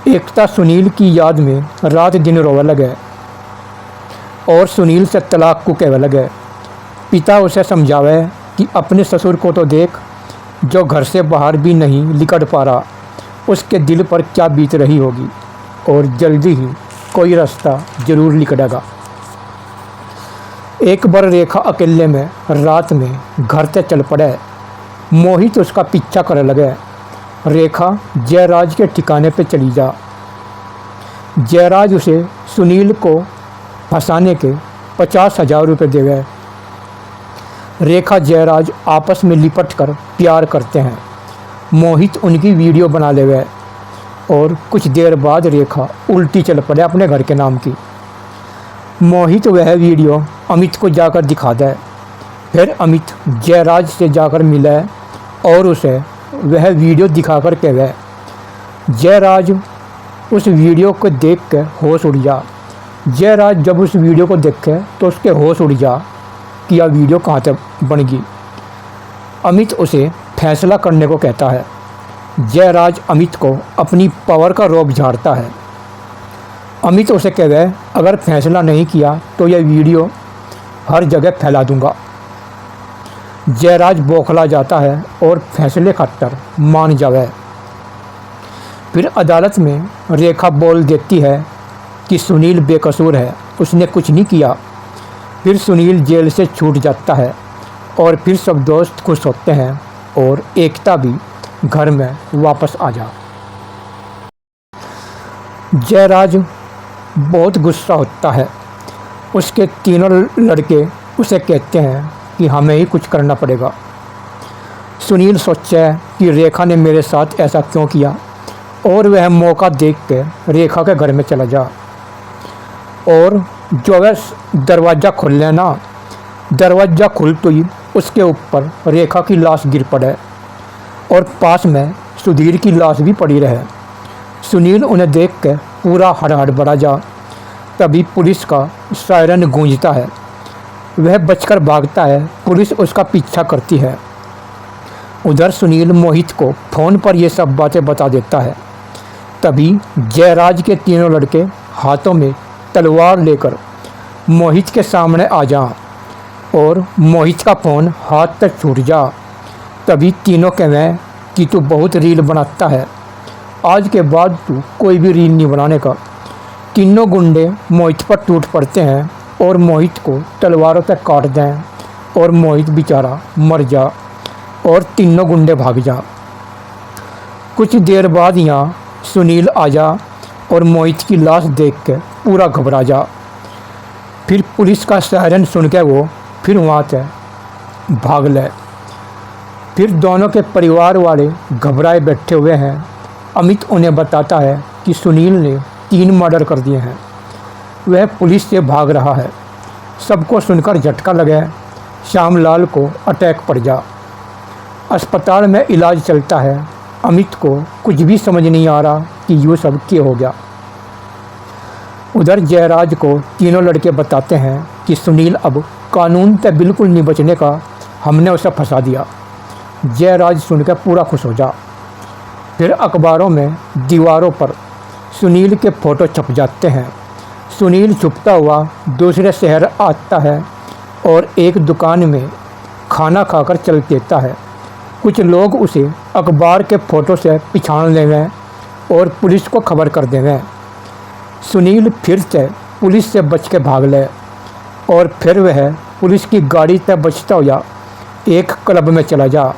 एकता सुनील की याद में रात दिन रोवे लगे और सुनील से तलाक को कहने लगे। पिता उसे समझावे कि अपने ससुर को तो देख, जो घर से बाहर भी नहीं निकल पा रहा। उसके दिल पर क्या बीत रही होगी और जल्दी ही कोई रास्ता जरूर निकलेगा। एक बार रेखा अकेले में रात में घर से चल पड़े। मोहित उसका पीछा करने लगे। रेखा जयराज के ठिकाने पे चली जा। जयराज उसे सुनील को फंसाने के 50,000 रुपये दे गए। रेखा जयराज आपस में लिपट कर प्यार करते हैं। मोहित उनकी वीडियो बना ले गए और कुछ देर बाद रेखा उल्टी चल पड़े अपने घर के नाम की। मोहित वह वीडियो अमित को जाकर दिखा दे। फिर अमित जयराज से जाकर मिले और उसे वह वीडियो दिखाकर कह गए। जयराज उस वीडियो को देख कर होश उड़ गया। जयराज जब उस वीडियो को देखे तो उसके होश उड़ गया कि यह वीडियो कहाँ तक बन गई। अमित उसे फैसला करने को कहता है। जयराज अमित को अपनी पावर का रौब झाड़ता है। अमित उसे कह गए, अगर फैसला नहीं किया तो यह वीडियो हर जगह फैला दूंगा। जयराज बौखला जाता है और फैसले खातर मान जावे। फिर अदालत में रेखा बोल देती है कि सुनील बेकसूर है, उसने कुछ नहीं किया। फिर सुनील जेल से छूट जाता है और फिर सब दोस्त खुश होते हैं और एकता भी घर में वापस आ जा। जयराज बहुत गुस्सा होता है। उसके तीनों लड़के उसे कहते हैं कि हमें ही कुछ करना पड़ेगा। सुनील सोचा कि रेखा ने मेरे साथ ऐसा क्यों किया और वह मौका देख के रेखा के घर में चला जा। और जो वह दरवाज़ा खुल लेना, दरवाज़ा खुल तो ही उसके ऊपर रेखा की लाश गिर पड़े और पास में सुधीर की लाश भी पड़ी रहे। सुनील उन्हें देख के पूरा हड़बड़ा जा। तभी पुलिस का सायरन गूंजता है। वह बचकर भागता है। पुलिस उसका पीछा करती है। उधर सुनील मोहित को फ़ोन पर ये सब बातें बता देता है। तभी जयराज के तीनों लड़के हाथों में तलवार लेकर मोहित के सामने आ जा और मोहित का फ़ोन हाथ तक छूट जा। तभी तीनों कहें कि तू बहुत रील बनाता है, आज के बाद तू कोई भी रील नहीं बनाने का। तीनों गुंडे मोहित पर टूट पड़ते हैं और मोहित को तलवारों से काट दें और मोहित बेचारा मर जा और तीनों गुंडे भाग जा। कुछ देर बाद यहाँ सुनील आ जा और मोहित की लाश देख के पूरा घबरा जा। फिर पुलिस का सायरन सुन के वो फिर वहाँ से भाग ले। फिर दोनों के परिवार वाले घबराए बैठे हुए हैं। अमित उन्हें बताता है कि सुनील ने 3 मर्डर कर दिए हैं। वह पुलिस से भाग रहा है। सबको सुनकर झटका लगे। श्यामलाल को अटैक पड़ जा। अस्पताल में इलाज चलता है। अमित को कुछ भी समझ नहीं आ रहा कि यूँ सब क्या हो गया। उधर जयराज को तीनों लड़के बताते हैं कि सुनील अब कानून से बिल्कुल नहीं बचने का, हमने उसे फंसा दिया। जयराज सुनकर पूरा खुश हो जा। फिर अखबारों में दीवारों पर सुनील के फ़ोटो छप जाते हैं। सुनील छुपता हुआ दूसरे शहर आता है और एक दुकान में खाना खाकर चल देता है। कुछ लोग उसे अखबार के फ़ोटो से पहचान लेंगे और पुलिस को खबर कर देंगे। सुनील फिर से पुलिस से बच के भाग ले और फिर वह पुलिस की गाड़ी से बचता हुआ एक क्लब में चला जा।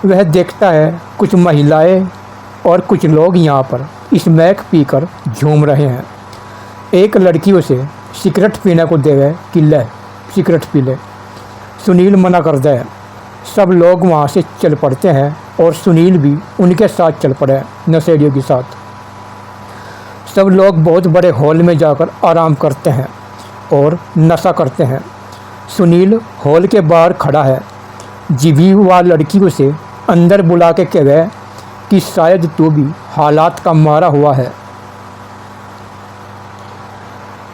वह देखता है कुछ महिलाएं और कुछ लोग यहाँ पर स्मैक पीकर झूम रहे हैं। एक लड़की उसे सिगरेट पीने को देवे कि ले सिगरेट पी ले। सुनील मना कर दे। सब लोग वहाँ से चल पड़ते हैं और सुनील भी उनके साथ चल पड़े नशेड़ियों के साथ। सब लोग बहुत बड़े हॉल में जाकर आराम करते हैं और नशा करते हैं। सुनील हॉल के बाहर खड़ा है। जीवी व लड़की उसे अंदर बुला के कह गए कि शायद तू भी हालात का मारा हुआ है,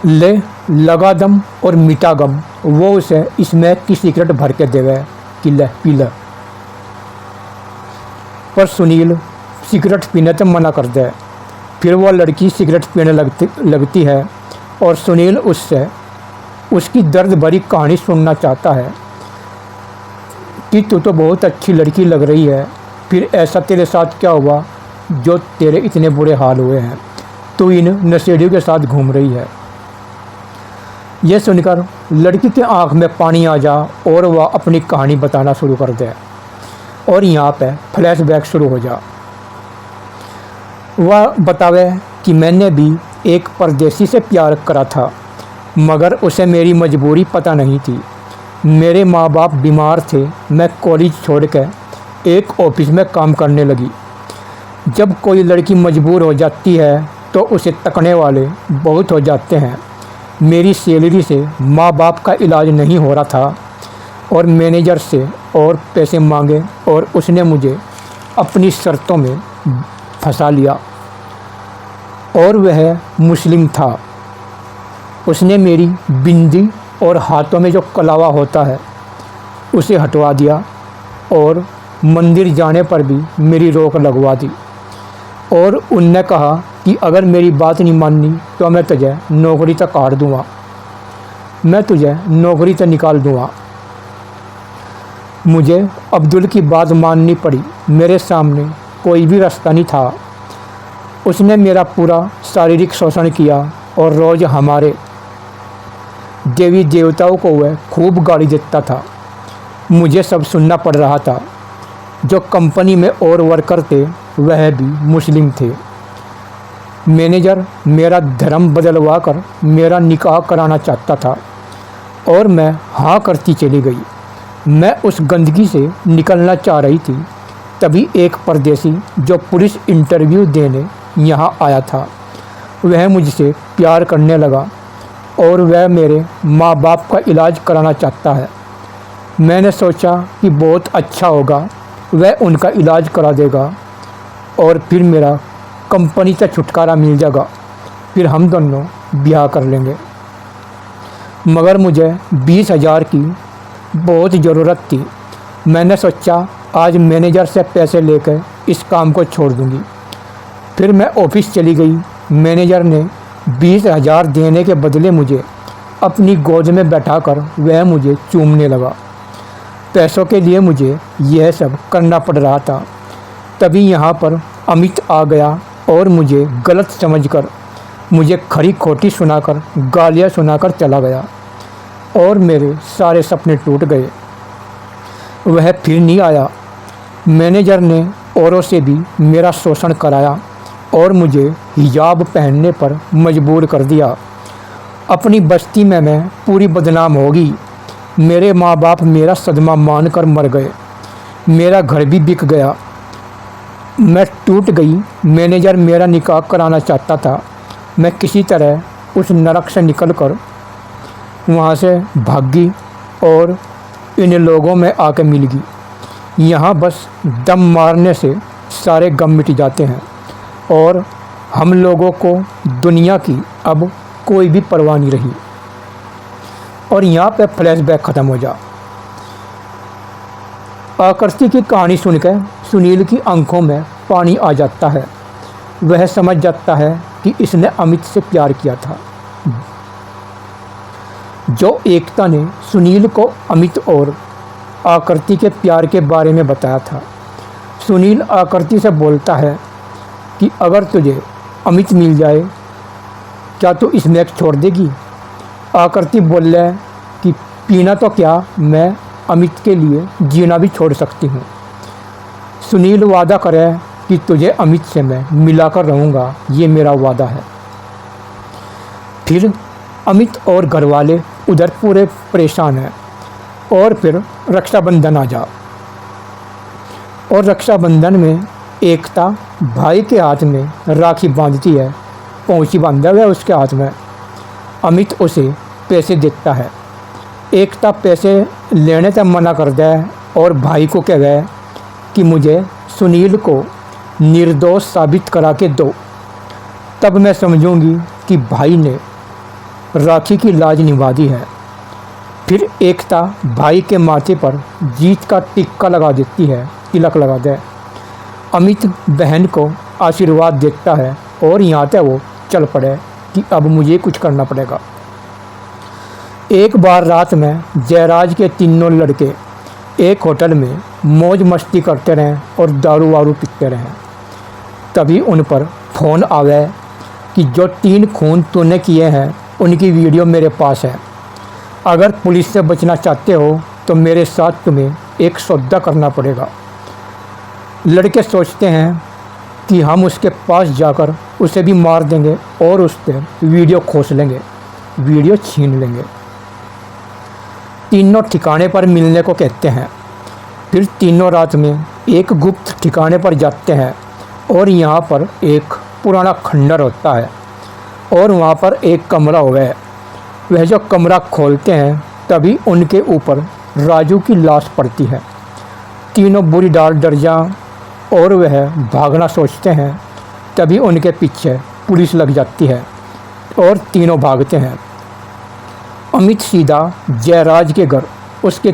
ले लगा दम और मिटा गम। वो उसे स्मैक की सिगरेट भर के दे गए कि ले पी ले। पर सुनील सिगरेट पीने से मना कर दे। फिर वो लड़की सिगरेट पीने लगती है और सुनील उससे उसकी दर्द भरी कहानी सुनना चाहता है कि तू तो बहुत अच्छी लड़की लग रही है, फिर ऐसा तेरे साथ क्या हुआ जो तेरे इतने बुरे हाल हुए हैं, तू इन नशेड़ियों के साथ घूम रही है। यह सुनकर लड़की के आँख में पानी आ जा और वह अपनी कहानी बताना शुरू कर दे और यहाँ पे फ्लैशबैक शुरू हो जा। वह बतावे कि मैंने भी एक परदेसी से प्यार करा था, मगर उसे मेरी मजबूरी पता नहीं थी। मेरे माँ बाप बीमार थे। मैं कॉलेज छोड़कर एक ऑफिस में काम करने लगी। जब कोई लड़की मजबूर हो जाती है तो उसे तकने वाले बहुत हो जाते हैं। मेरी सैलरी से माँ बाप का इलाज नहीं हो रहा था और मैनेजर से और पैसे मांगे और उसने मुझे अपनी शर्तों में फंसा लिया और वह मुस्लिम था। उसने मेरी बिंदी और हाथों में जो कलावा होता है उसे हटवा दिया और मंदिर जाने पर भी मेरी रोक लगवा दी और उनने कहा कि अगर मेरी बात नहीं माननी तो मैं तुझे नौकरी तक काट दूँगा, मैं तुझे नौकरी से निकाल दूँगा। मुझे अब्दुल की बात माननी पड़ी। मेरे सामने कोई भी रास्ता नहीं था। उसने मेरा पूरा शारीरिक शोषण किया और रोज़ हमारे देवी देवताओं को वह खूब गाली देता था। मुझे सब सुनना पड़ रहा था। जो कंपनी में और वर्कर थे वह भी मुस्लिम थे। मैनेजर मेरा धर्म बदलवा कर मेरा निकाह कराना चाहता था और मैं हाँ करती चली गई। मैं उस गंदगी से निकलना चाह रही थी, तभी एक परदेसी जो पुलिस इंटरव्यू देने यहाँ आया था वह मुझसे प्यार करने लगा और वह मेरे माँ बाप का इलाज कराना चाहता है। मैंने सोचा कि बहुत अच्छा होगा, वह उनका इलाज करा देगा और फिर मेरा कंपनी से छुटकारा मिल जाएगा, फिर हम दोनों ब्याह कर लेंगे। मगर मुझे 20,000 की बहुत ज़रूरत थी। मैंने सोचा आज मैनेजर से पैसे लेकर इस काम को छोड़ दूंगी। फिर मैं ऑफिस चली गई। मैनेजर ने 20,000 देने के बदले मुझे अपनी गोद में बैठाकर वह मुझे चूमने लगा। पैसों के लिए मुझे यह सब करना पड़ रहा था। तभी यहाँ पर अमित आ गया और मुझे गलत समझकर मुझे खरी खोटी सुनाकर गालियाँ सुनाकर चला गया और मेरे सारे सपने टूट गए। वह फिर नहीं आया। मैनेजर ने औरों से भी मेरा शोषण कराया और मुझे हिजाब पहनने पर मजबूर कर दिया। अपनी बस्ती में मैं पूरी बदनाम होगी। मेरे माँ बाप मेरा सदमा मानकर मर गए। मेरा घर भी बिक गया। मैं टूट गई। मैनेजर मेरा निकाह कराना चाहता था। मैं किसी तरह उस नरक से निकलकर वहाँ से भागी और इन लोगों में आके मिल गई। यहाँ बस दम मारने से सारे गम मिट जाते हैं और हम लोगों को दुनिया की अब कोई भी परवाह नहीं रही। और यहाँ पे फ्लैशबैक ख़त्म हो जा। आकृति की कहानी सुनकर सुनील की आंखों में पानी आ जाता है। वह समझ जाता है कि इसने अमित से प्यार किया था। जो एकता ने सुनील को अमित और आकृति के प्यार के बारे में बताया था। सुनील आकृति से बोलता है कि अगर तुझे अमित मिल जाए क्या तू इसमें छोड़ देगी। आकृति बोल रहा है कि पीना तो क्या, मैं अमित के लिए जीना भी छोड़ सकती हूँ। सुनील वादा करे कि तुझे अमित से मैं मिलाकर रहूँगा, ये मेरा वादा है। फिर अमित और घरवाले उधर पूरे परेशान हैं और फिर रक्षाबंधन आ जा। और रक्षाबंधन में एकता भाई के हाथ में राखी बांधती है। पहुँची बांधा हुआ है उसके हाथ में। अमित उसे पैसे देता है। एकता पैसे लेने से मना कर दे और भाई को कह गए कि मुझे सुनील को निर्दोष साबित करा के दो, तब मैं समझूंगी कि भाई ने राखी की लाज निभा दी है। फिर एकता भाई के माथे पर जीत का टिक्का लगा देती है, तिलक लगा दे। अमित बहन को आशीर्वाद देता है और यहाँ तक वो चल पड़े कि अब मुझे कुछ करना पड़ेगा। एक बार रात में जयराज के तीनों लड़के एक होटल में मौज मस्ती करते रहें और दारू वारू पीते रहें। तभी उन पर फ़ोन आवे कि जो 3 खून तूने किए हैं उनकी वीडियो मेरे पास है। अगर पुलिस से बचना चाहते हो तो मेरे साथ तुम्हें एक सौदा करना पड़ेगा। लड़के सोचते हैं कि हम उसके पास जाकर उसे भी मार देंगे और उससे वीडियो खोस लेंगे, वीडियो छीन लेंगे। तीनों ठिकाने पर मिलने को कहते हैं। फिर तीनों रात में एक गुप्त ठिकाने पर जाते हैं और यहाँ पर एक पुराना खंडर होता है और वहाँ पर एक कमरा हुआ है। वह जो कमरा खोलते हैं तभी उनके ऊपर राजू की लाश पड़ती है। तीनों बुरी डाल डर जा और वह भागना सोचते हैं। तभी उनके पीछे पुलिस लग जाती है और तीनों भागते हैं। अमित सीधा जयराज के घर उसके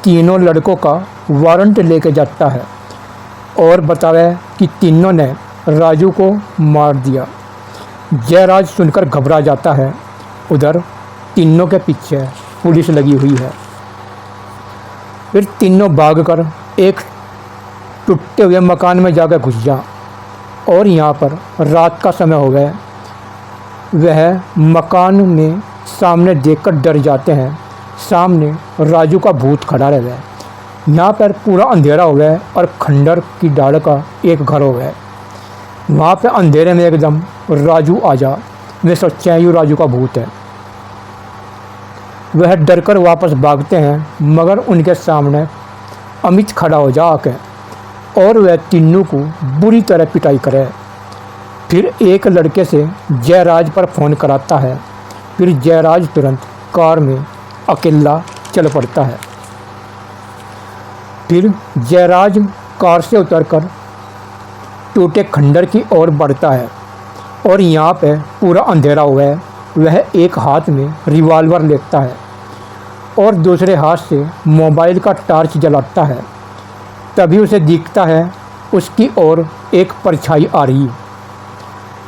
तीनों लड़कों का वारंट लेके जाता है और बतावे कि तीनों ने राजू को मार दिया। जयराज सुनकर घबरा जाता है। उधर तीनों के पीछे पुलिस लगी हुई है। फिर तीनों भागकर एक टूटे हुए मकान में जाकर घुस जा और यहाँ पर रात का समय हो गया। वह मकान में सामने देखकर डर जाते हैं। सामने राजू का भूत खड़ा रह गया। यहाँ पर पूरा अंधेरा हो गया और खंडर की डाल का एक घर हो गया। वहाँ पे अंधेरे में एकदम राजू आ जा। वे सोचते हैं ये राजू का भूत है। वह डरकर वापस भागते हैं मगर उनके सामने अमित खड़ा हो जा आके और वह तीनों को बुरी तरह पिटाई करे। फिर एक लड़के से जयराज पर फ़ोन कराता है। फिर जयराज तुरंत कार में अकेला चल पड़ता है। फिर जयराज कार से उतरकर टूटे खंडर की ओर बढ़ता है और यहाँ पे पूरा अंधेरा हुआ है। वह एक हाथ में रिवॉल्वर लेता है और दूसरे हाथ से मोबाइल का टॉर्च जलाता है। तभी उसे दिखता है उसकी ओर एक परछाई आ रही है।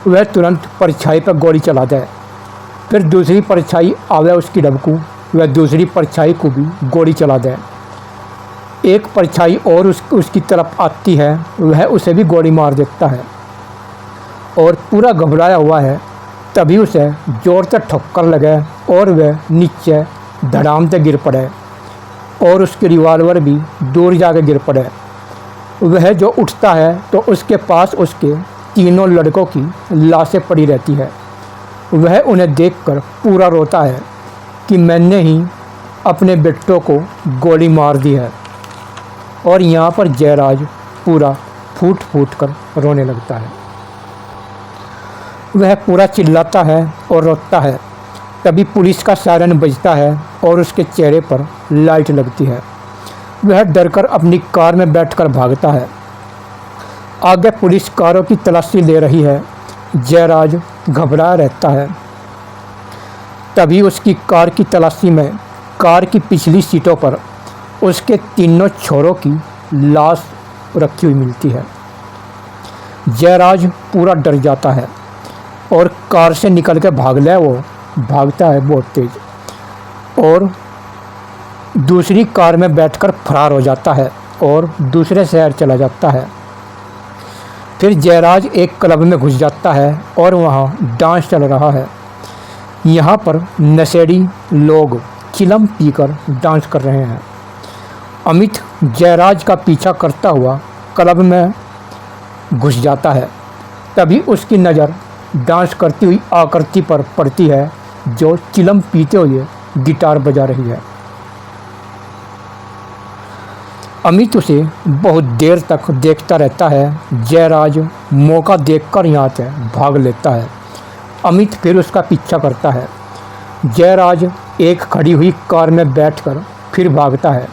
वह तुरंत परछाई पर गोली चलाता है। फिर दूसरी परछाई आवे उसकी डबकू। वह दूसरी परछाई को भी गोली चलाता है। एक परछाई और उसकी तरफ आती है। वह उसे भी गोली मार देता है और पूरा घबराया हुआ है। तभी उसे जोर से ठोकर लगे और वह नीचे धड़ाम से गिर पड़े और उसकी रिवॉल्वर भी दूर जाकर गिर पड़े। वह जो उठता है तो उसके पास उसके तीनों लड़कों की लाशें पड़ी रहती है। वह उन्हें देखकर पूरा रोता है कि मैंने ही अपने बेटों को गोली मार दी है। और यहाँ पर जयराज पूरा फूट फूट कर रोने लगता है। वह पूरा चिल्लाता है और रोता है। तभी पुलिस का सायरन बजता है और उसके चेहरे पर लाइट लगती है। वह डरकर अपनी कार में बैठकर भागता है। आगे पुलिस कारों की तलाशी ले रही है। जयराज घबराया रहता है। तभी उसकी कार की तलाशी में कार की पिछली सीटों पर उसके तीनों छोरों की लाश रखी हुई मिलती है। जयराज पूरा डर जाता है और कार से निकल के भागता है बहुत तेज और दूसरी कार में बैठकर फरार हो जाता है और दूसरे शहर चला जाता है। फिर जयराज एक क्लब में घुस जाता है और वहाँ डांस चल रहा है। यहाँ पर नशेड़ी लोग चिलम पीकर डांस कर रहे हैं। अमित जयराज का पीछा करता हुआ क्लब में घुस जाता है। तभी उसकी नज़र डांस करती हुई आकृति पर पड़ती है जो चिलम पीते हुए गिटार बजा रही है। अमित उसे बहुत देर तक देखता रहता है। जयराज मौका देखकर यहाँ से भाग लेता है। अमित फिर उसका पीछा करता है। जयराज एक खड़ी हुई कार में बैठकर फिर भागता है।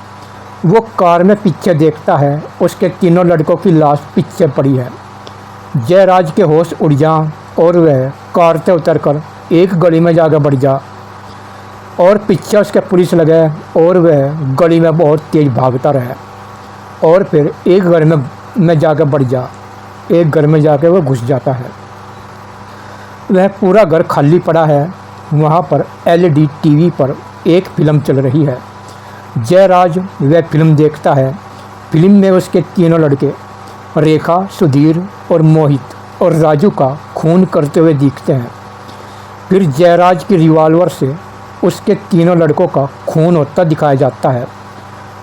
वो कार में पीछे देखता है। उसके तीनों लड़कों की लाश पीछे पड़ी है। जयराज के होश उड़ जा और वह कार से उतरकर एक गली में जाकर बढ़ जा और पीछे उसके पुलिस लगे और वह गली में बहुत तेज़ भागता रहे और फिर एक घर में जाकर बढ़ जा। एक घर में जाकर वह घुस जाता है। वह पूरा घर खाली पड़ा है। वहाँ पर LED टीवी पर एक फिल्म चल रही है। जयराज वह फिल्म देखता है। फिल्म में उसके तीनों लड़के रेखा, सुधीर और मोहित और राजू का खून करते हुए दिखते हैं। फिर जयराज की रिवॉल्वर से उसके तीनों लड़कों का खून होता दिखाया जाता है।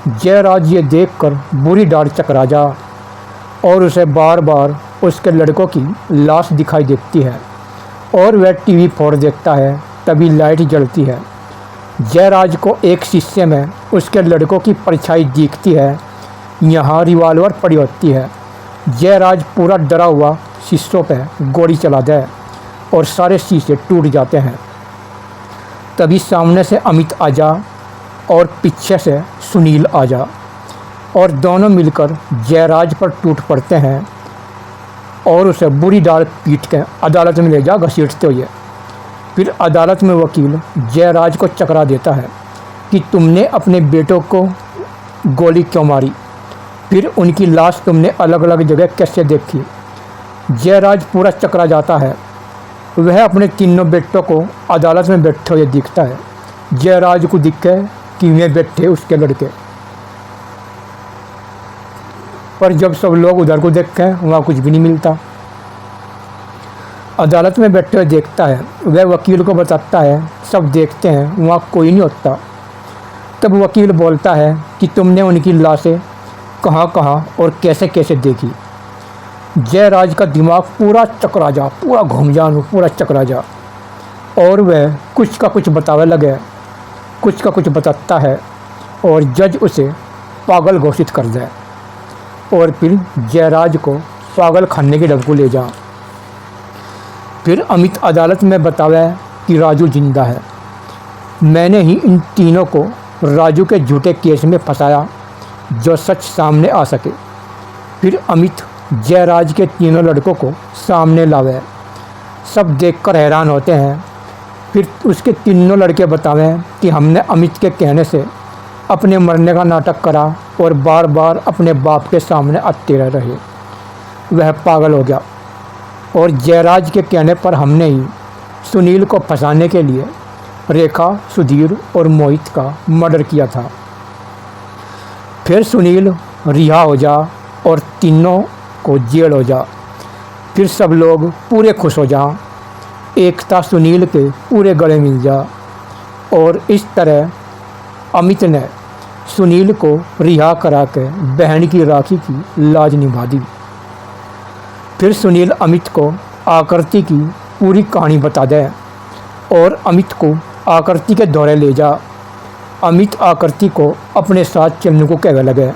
जयराज ये देखकर बुरी डांट चकरा जा और उसे बार बार उसके लड़कों की लाश दिखाई देती है और वह टीवी फोड़ देखता है। तभी लाइट जलती है। जयराज को एक शीशे में उसके लड़कों की परछाई दिखती है। यहाँ रिवॉल्वर पड़ी होती है। जयराज पूरा डरा हुआ शीशों पर गोली चलाता है और सारे शीशे टूट जाते हैं। तभी सामने से अमित आ जा और पीछे से सुनील आ जा। और दोनों मिलकर जयराज पर टूट पड़ते हैं और उसे बुरी डाल पीट के अदालत में ले जा घसीटते हुए। फिर अदालत में वकील जयराज को चकरा देता है कि तुमने अपने बेटों को गोली क्यों मारी, फिर उनकी लाश तुमने अलग अलग जगह कैसे देखी। जयराज पूरा चकरा जाता है। वह अपने तीनों बेटों को अदालत में बैठे हुए दिखता है। जयराज को दिखे कि वे बैठे उसके लड़के, पर जब सब लोग उधर को देखें वहाँ कुछ भी नहीं मिलता। अदालत में बैठे हुए देखता है। वह वकील को बताता है, सब देखते हैं वहाँ कोई नहीं होता। तब वकील बोलता है कि तुमने उनकी लाशें कहाँ कहाँ और कैसे कैसे देखी। जयराज का दिमाग पूरा चकरा जा, पूरा घूम जा, पूरा चकरा जा, और वह कुछ का कुछ बतावे लगे, कुछ का कुछ बताता है और जज उसे पागल घोषित कर दे और फिर जयराज को पागल खाने की डब को ले जा। फिर अमित अदालत में बतावे कि राजू जिंदा है। मैंने ही इन तीनों को राजू के झूठे केस में फंसाया जो सच सामने आ सके। फिर अमित जयराज के तीनों लड़कों को सामने लावे। सब देखकर हैरान होते हैं। फिर उसके तीनों लड़के बतावें कि हमने अमित के कहने से अपने मरने का नाटक करा और बार बार अपने बाप के सामने आते रहे। वह पागल हो गया और जयराज के कहने पर हमने ही सुनील को फंसाने के लिए रेखा, सुधीर और मोहित का मर्डर किया था। फिर सुनील रिहा हो जा और तीनों को जेल हो जा। फिर सब लोग पूरे खुश हो जा। एकता सुनील के पूरे गले मिल जा। और इस तरह अमित ने सुनील को रिहा करा के बहन की राखी की लाज निभा दी। फिर सुनील अमित को आकृति की पूरी कहानी बता दे और अमित को आकृति के दौरे ले जा। अमित आकृति को अपने साथ चलने को कहने लगे।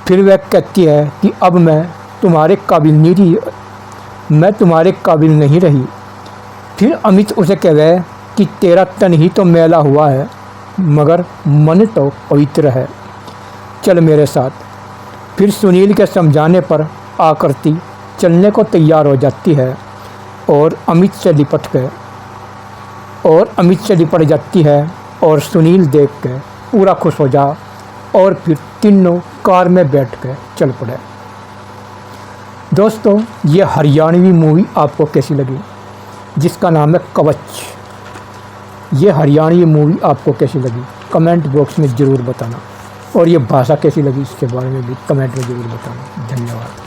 फिर वह कहती है कि अब मैं तुम्हारे काबिल नहीं रही, मैं तुम्हारे काबिल नहीं रही। फिर अमित उसे कहे कि तेरा तन ही तो मैला हुआ है मगर मन तो पवित्र है, चल मेरे साथ। फिर सुनील के समझाने पर आकृति चलने को तैयार हो जाती है और अमित से लिपट जाती है और सुनील देख के पूरा खुश हो जा और फिर तीनों कार में बैठ के चल पड़े। दोस्तों, ये हरियाणवी मूवी आपको कैसी लगी, जिसका नाम है कवच। ये हरियाणवी मूवी आपको कैसी लगी कमेंट बॉक्स में ज़रूर बताना, और ये भाषा कैसी लगी इसके बारे में भी कमेंट में ज़रूर बताना। धन्यवाद।